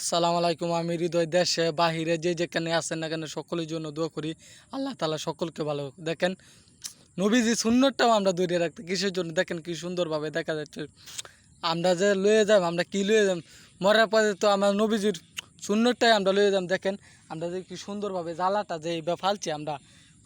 আসসালামু আলাইকুম। আমি হৃদয় দেশে বাহিরে যে যেখানে আছেন না কেন সকলের জন্য দোয়া করি। আল্লাহ তাআলা সকলকে ভালো রাখুক। দেখেন নবীজি সুন্নতটাও আমরা ধরে রাখতে কিসের জন্য দেখেন কি সুন্দরভাবে দেখা যাচ্ছে। আমরা যে লয়ে যাম আমরা কি লয়ে যাম মরার পরে তো আমার নবীজির সুন্নতটাই আমরা লয়ে যাম। দেখেন আমরা যে কি সুন্দরভাবে জ্বালাটা যে এইবার ফালছি আমরা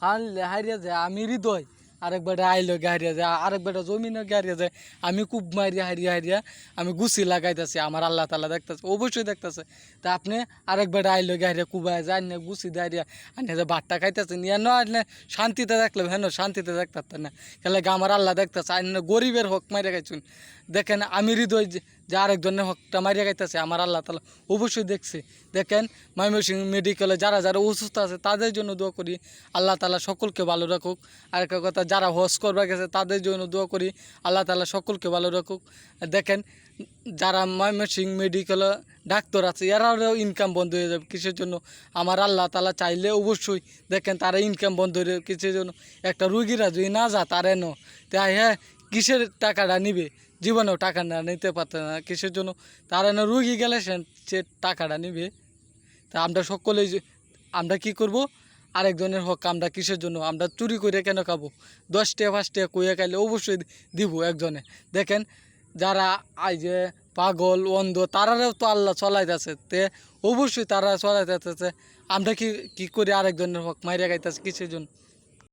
ফাললে হারিয়ে যায় আমি হৃদয় আরেকবার আইলো হারিয়ে যায় আরেকবার জমিনে হারিয়ে যায় আমি খুব মারিয়া হারিয়া হারিয়া আমি গুছি লাগাইতেছি আমার আল্লাহ তাআলা দেখতেছে অবশ্যই দেখতেছে। তা আপনি আরেকবার আইলো হারিয়া কুবায় যায় না গুছি দাঁড়িয়া আনে যে ভাতটা খাইতেছেন ইয়া না শান্তিতে দেখলে হেন শান্তিতে দেখতে না খেলে আমার আল্লাহ দেখতেছে আইনে গরিবের হক মারিয়া খাইছুন। দেখেন আমি হৃদয় যে আরেকজনের হকটা মারিয়া খাইতেছে আমার আল্লাহ তাআলা অবশ্যই দেখছে। দেখেন ময়মনসিংহ মেডিকেলে যারা যারা অসুস্থ আছে তাদের জন্য দোয়া করি আল্লাহ তাআলা সকলকে ভালো রাখুক। আরেকটা কথা যারা হজ করবার গেছে তাদের জন্য দোয়া করি আল্লাহ তাআলা সকলকে ভালো রাখুক। দেখেন যারা ময়মনসিংহ মেডিকেলে ডাক্তার আছে এরাও ইনকাম বন্ধ হয়ে যাবে কিসের জন্য আমার আল্লাহ তাআলা চাইলে অবশ্যই দেখেন তারা ইনকাম বন্ধ হয়ে যাবে কিসের জন্য একটা রুগীরা যদি না যা তার এনো তাই হ্যাঁ কিসের টাকাটা নিবে জীবনেও টাকা না নিতে পারতে না কিসের জন্য তার এনে রুগী গেলে সে টাকাটা নিবে। তা আমরা সকলেই আমরা কি করব আরেকজনের হক আমরা কিসের জন্য আমরা চুরি করে কেন খাবো 10 টাকা 5 টাকা কইয়া খাইলে অবশ্যই দিব একজনে। দেখেন যারা আই যে পাগল অন্ধ তারাও তো আল্লাহ চলাইতেছে তে অবশ্যই তারা চলাইতেছে আমরা কি কি করি আরেকজনের হক মাইরা খাইতেছে কিসের জন্য।